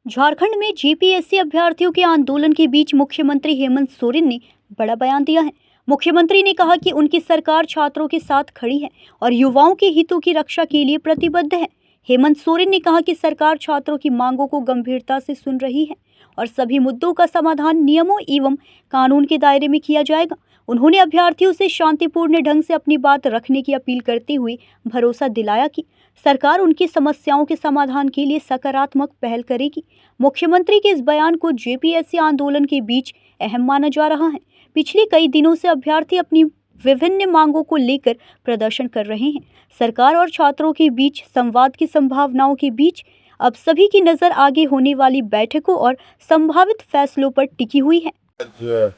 झारखंड में जेपीएससी अभ्यर्थियों के आंदोलन के बीच मुख्यमंत्री हेमंत सोरेन ने बड़ा बयान दिया है। मुख्यमंत्री ने कहा कि उनकी सरकार छात्रों के साथ खड़ी है और युवाओं के हितों की रक्षा के लिए प्रतिबद्ध है। हेमंत सोरेन ने कहा कि सरकार छात्रों की मांगों को गंभीरता से सुन रही है और सभी मुद्दों का समाधान नियमों एवं कानून के दायरे में किया जाएगा। उन्होंने अभ्यर्थियों से शांतिपूर्ण ढंग से अपनी बात रखने की अपील करते हुए भरोसा दिलाया कि सरकार उनकी समस्याओं के समाधान के लिए सकारात्मक पहल करेगी। मुख्यमंत्री के इस बयान को जेपीएससी आंदोलन के बीच अहम माना जा रहा है। पिछले कई दिनों से अभ्यर्थी अपनी विभिन्न मांगों को लेकर प्रदर्शन कर रहे हैं। सरकार और छात्रों के बीच संवाद की संभावनाओं के बीच अब सभी की नजर आगे होने वाली बैठकों और संभावित फैसलों पर टिकी हुई है। आज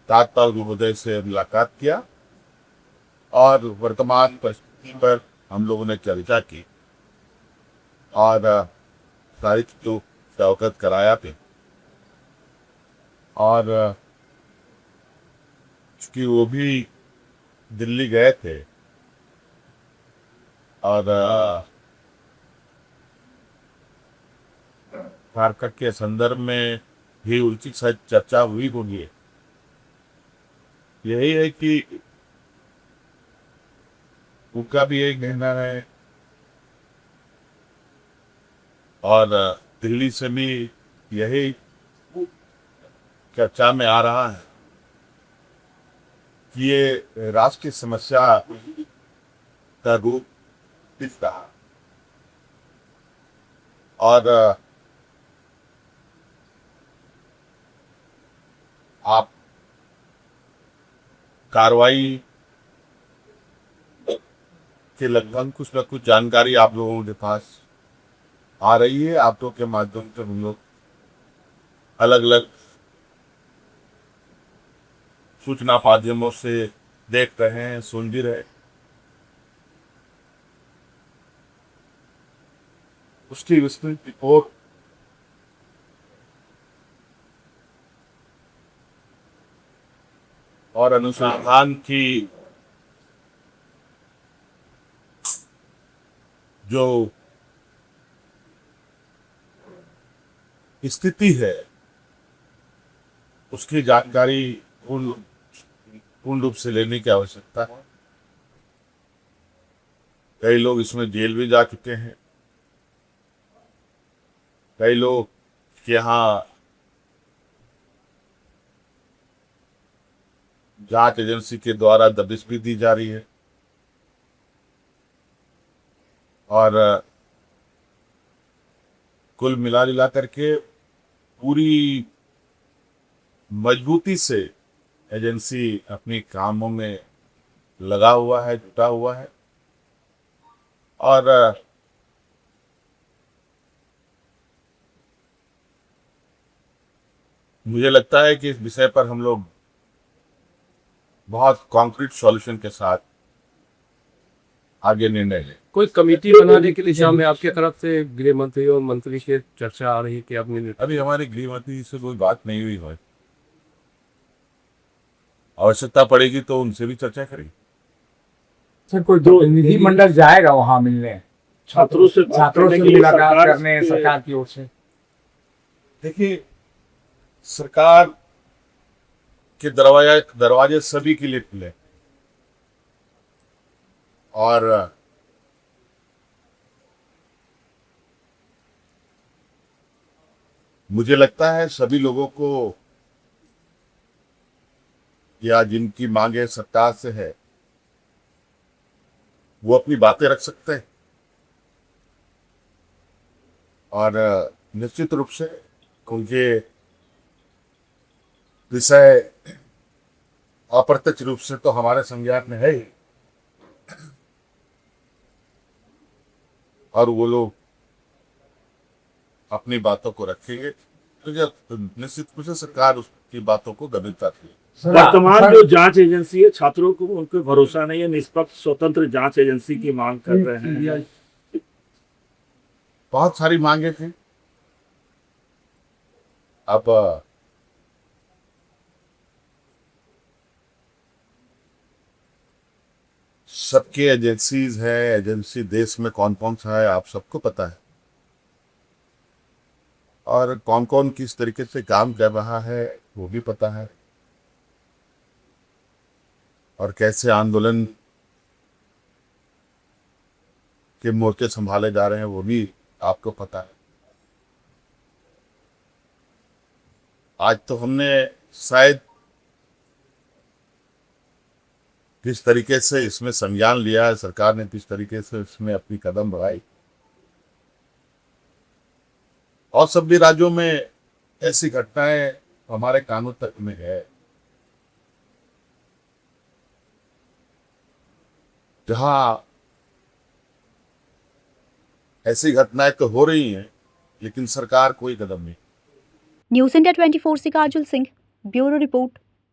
तात्काल महोदय से मुलाकात किया और वर्तमान परिस्थिति पर हम लोगों ने चर्चा की और सारी चीजों से अवगत कराया थे। और चूंकि वो भी दिल्ली गए थे और झारखंड के संदर्भ में भी उनकी शायद चर्चा हुई होगी। यही है कि उनका भी एक कहना है और दिल्ली से भी यही चर्चा में आ रहा है कि ये राष्ट्र की समस्या का रूप दिख रहा और आप कार्रवाई के लगभग कुछ न कुछ जानकारी आप लोगों के पास आ रही है। आप लोग के माध्यम से हम लोग अलग अलग सूचना माध्यमों से देख रहे हैं, सुन भी रहे। उसकी विस्तृत रिपोर्ट और अनुसंधान की जो स्थिति है उसकी जानकारी पूर्ण रूप से लेने की आवश्यकता है। कई लोग इसमें जेल भी जा चुके हैं, कई लोग यहाँ जांच एजेंसी के द्वारा दबिश भी दी जा रही है और कुल मिला करके पूरी मजबूती से एजेंसी अपने कामों में लगा हुआ है, जुटा हुआ है और मुझे लगता है कि इस विषय पर हम लोग बहुत कॉन्क्रीट सॉल्यूशन के साथ आगे निर्णय लें। कोई कमेटी बनाने की दिशा में आपकी तरफ से गृह मंत्री और मंत्री की चर्चा आ रही है कि आपने? अभी हमारे गृह मंत्री से कोई बात नहीं हुई है। आवश्यकता पड़ेगी तो उनसे भी चर्चा करेंगे। सर, कोई प्रतिनिधि मंडल जाएगा वहां मिलने, छात्रों से मुलाकात करने सरकार की ओर से? देखिए, सरकार के दरवाजे सभी के लिए खुले और मुझे लगता है सभी लोगों को या जिनकी मांगे सरकार से है वो अपनी बातें रख सकते हैं और निश्चित रूप से उनके विषय अप्रत्यक्ष रूप से तो हमारे संज्ञान में है ही और वो लोग अपनी बातों को रखेंगे तो जब निश्चित रूप से सरकार उसकी बातों को गंभीरता देगी। वर्तमान जो जांच एजेंसी है, छात्रों को उन पर भरोसा नहीं है, निष्पक्ष स्वतंत्र जांच एजेंसी की मांग कर रहे हैं। बहुत सारी मांगे थी। अब सबके एजेंसीज है, एजेंसी देश में कौन कौन सा है आप सबको पता है। और कौन कौन किस तरीके से काम कर रहा है वो भी पता है, और कैसे आंदोलन के मोर्चे संभाले जा रहे हैं वो भी आपको पता है। आज तो हमने शायद किस तरीके से इसमें संज्ञान लिया है, सरकार ने किस तरीके से इसमें अपनी कदम बढ़ाई, और सभी राज्यों में ऐसी घटनाएं हमारे कानून तक में है, जहां ऐसी घटनाएं तो हो रही हैं लेकिन सरकार कोई कदम नहीं। न्यूज़ इंडिया 24 से काजल सिंह, ब्यूरो रिपोर्ट।